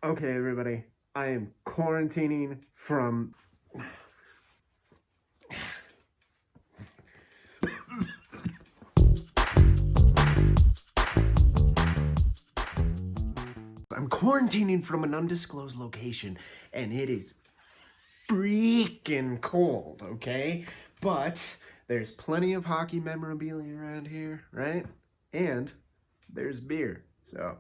Okay, everybody, I am quarantining from. I'm quarantining from an undisclosed location, and it is freaking cold, okay? But there's plenty of hockey memorabilia around here, right? And there's beer, so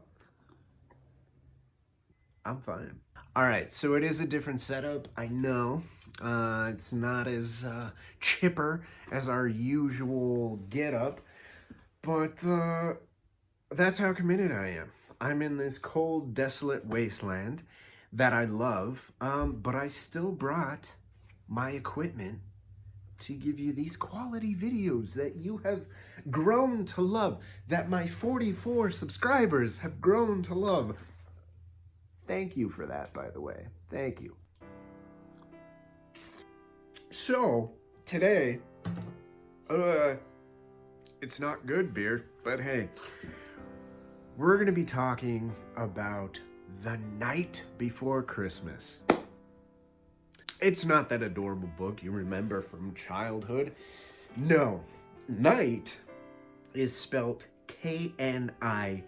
I'm fine. All right, so it is a different setup, I know. It's not as chipper as our usual getup, but that's how committed I am. I'm in this cold, desolate wasteland that I love, but I still brought my equipment to give you these quality videos that you have grown to love, that my 44 subscribers have grown to love. Thank you for that, by the way. Thank you. So, today, it's not good beer, but hey, we're going to be talking about The Night Before Christmas. It's not that adorable book you remember from childhood. No, Night is spelt Knight.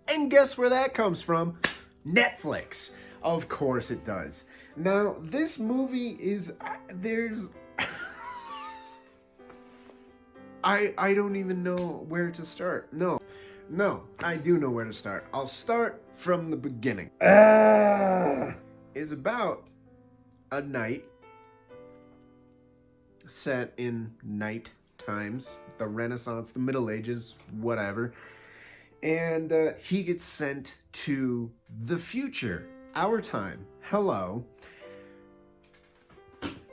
And guess where that comes from? Netflix. Of course it does. Now, this movie is, there's, I don't even know where to start. No, I do know where to start. I'll start from the beginning. Is about a night set in night times, the Renaissance, the Middle Ages, whatever. And he gets sent to the future, our time, hello,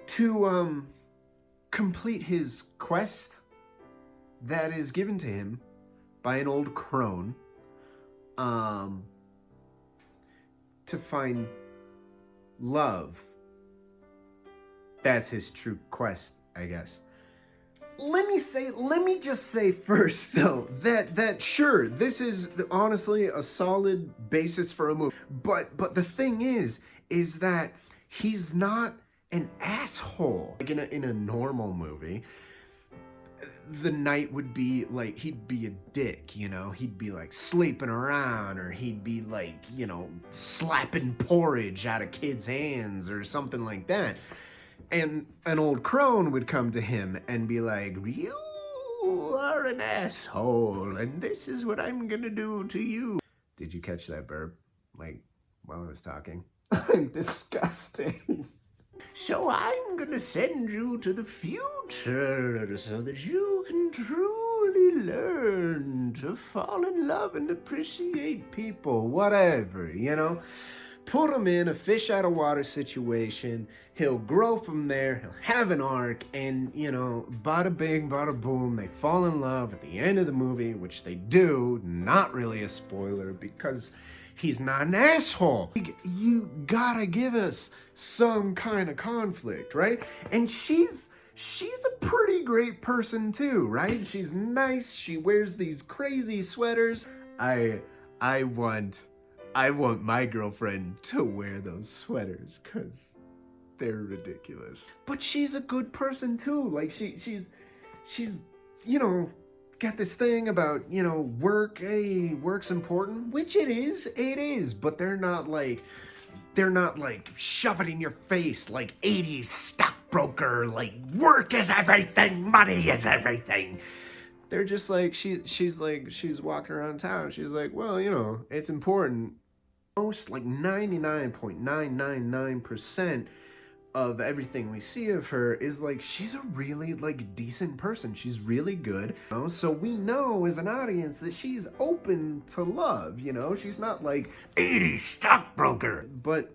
to complete his quest that is given to him by an old crone, to find love. That's his true quest, I guess. Let me just say first, though, that sure, this is honestly a solid basis for a movie. But the thing is that he's not an asshole. Like in a normal movie, the knight would be like, he'd be a dick, you know? He'd be like sleeping around, or he'd be like, you know, slapping porridge out of kids' hands or something like that. And an old crone would come to him and be like, "You are an asshole, and this is what I'm gonna do to you." Did you catch that burp? Like, while I was talking? I'm disgusting. "So I'm gonna send you to the future so that you can truly learn to fall in love and appreciate people," whatever, you know? Put him in a fish out of water situation. He'll grow from there. He'll have an arc, and, you know, bada bing, bada boom, they fall in love at the end of the movie, which they do. Not really a spoiler, because he's not an asshole. You gotta give us some kind of conflict, right? And she's a pretty great person too, right? She's nice. She wears these crazy sweaters. I want my girlfriend to wear those sweaters because they're ridiculous. But she's a good person too. Like she's, you know, got this thing about, you know, work. Hey, work's important, which it is. But they're not like shove it in your face like 80s stockbroker. Like, work is everything, money is everything. They're just like, she's walking around town. She's like, well, you know, it's important. Most, like 99.999% of everything we see of her is like, she's a really like decent person. She's really good, you know? So we know as an audience that she's open to love, you know? She's not like 80 stockbroker. But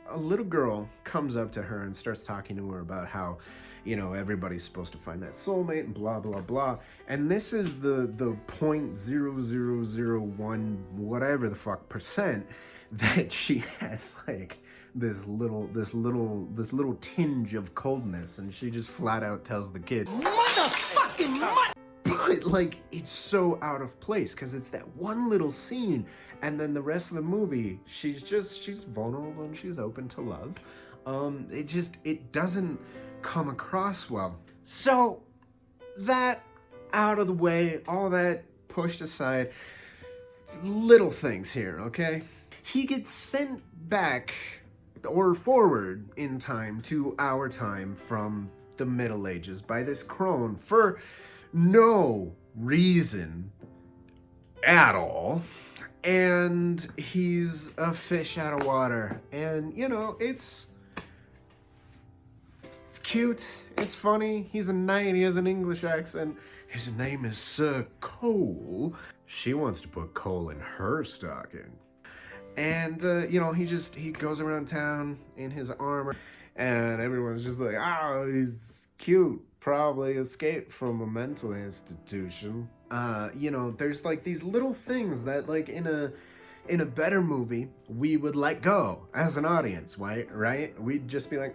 a little girl comes up to her and starts talking to her about how, you know, everybody's supposed to find that soulmate and blah, blah, blah. And this is the 0.0001 whatever the fuck percent that she has like this little tinge of coldness, and she just flat out tells the kid, "Motherfucking but like it's so out of place because it's that one little scene, and then the rest of the movie she's vulnerable and she's open to love. It doesn't come across well. So that out of the way, all that pushed aside, little things here, okay? He gets sent back or forward in time to our time from the Middle Ages by this crone for no reason at all. And he's a fish out of water. And, you know, it's cute. It's funny. He's a knight. He has an English accent. His name is Sir Cole. She wants to put coal in her stocking. And, you know, he goes around town in his armor, and everyone's just like, oh, he's cute. Probably escaped from a mental institution. You know, there's like these little things that, like, in a better movie, we would let go as an audience, right? We'd just be like,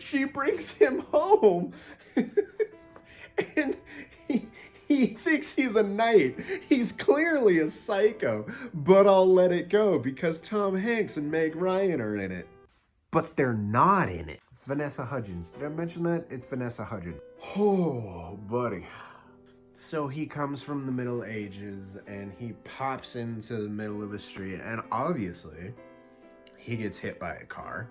she brings him home, and he thinks he's a knight. He's clearly a psycho, but I'll let it go because Tom Hanks and Meg Ryan are in it. But they're not in it. Vanessa Hudgens. Did I mention that? It's Vanessa Hudgens. Oh, buddy. So he comes from the Middle Ages and he pops into the middle of a street, and obviously he gets hit by a car,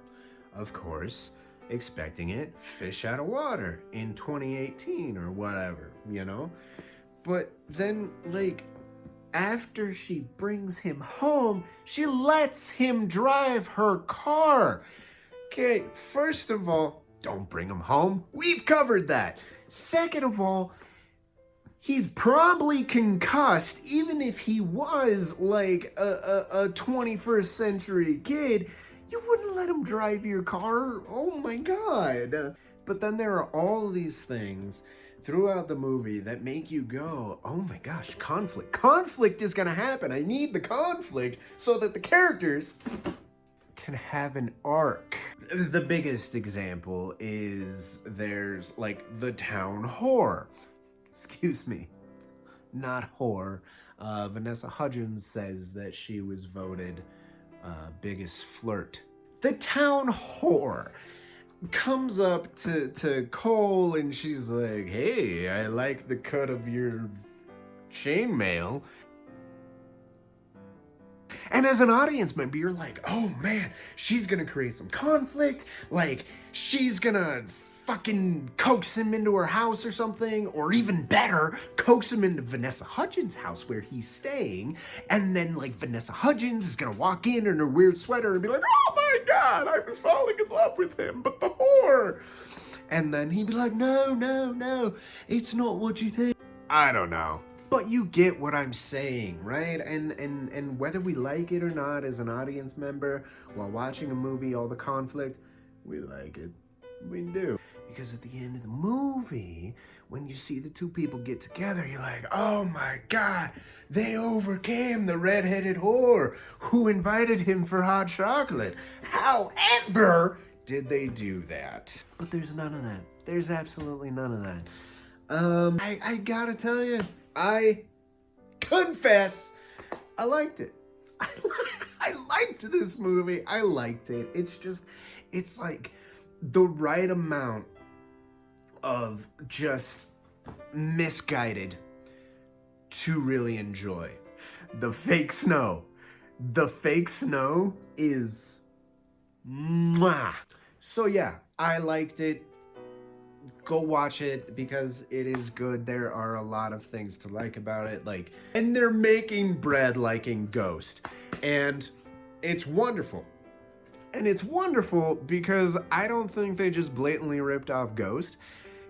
of course, expecting it, fish out of water in 2018 or whatever, you know? But then, like, after she brings him home, she lets him drive her car. Okay, first of all, don't bring him home. We've covered that. Second of all, he's probably concussed, even if he was, like, a 21st century kid. You wouldn't let him drive your car? Oh my God. But then there are all these things throughout the movie that make you go, oh my gosh, conflict. Conflict is gonna happen. I need the conflict so that the characters can have an arc. The biggest example is there's like the town whore. Excuse me, not whore. Vanessa Hudgens says that she was voted biggest flirt. The town whore comes up to Cole and she's like, hey, I like the cut of your chainmail. And as an audience member, you're like, oh man, she's gonna create some conflict. Like, she's gonna fucking coax him into her house or something, or even better, coax him into Vanessa Hudgens' house where he's staying, and then like Vanessa Hudgens is gonna walk in her weird sweater and be like, oh my God, I was falling in love with him, but the whore. And then he'd be like, no, it's not what you think. I don't know. But you get what I'm saying, right? And whether we like it or not as an audience member, while watching a movie, all the conflict, we like it. We do. Because at the end of the movie, when you see the two people get together, you're like, oh my God, they overcame the redheaded whore who invited him for hot chocolate. However, did they do that? But there's none of that. There's absolutely none of that. I gotta tell you, I confess, I liked it. I liked this movie. I liked it. It's like the right amount of just misguided to really enjoy. The fake snow. The fake snow is mwah. So yeah, I liked it. Go watch it because it is good. There are a lot of things to like about it. Like, and they're making bread like in Ghost. And it's wonderful. And it's wonderful because I don't think they just blatantly ripped off Ghost.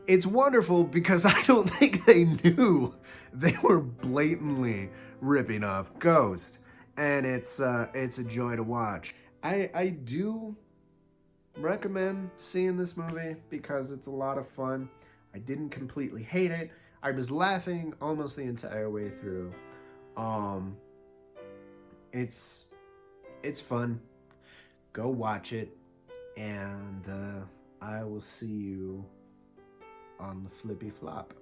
It's wonderful because I don't think they knew they were blatantly ripping off Ghost. And it's a joy to watch. I do recommend seeing this movie because it's a lot of fun. I didn't completely hate it. I was laughing almost the entire way through. It's fun. Go watch it, and I will see you on the flippy flop.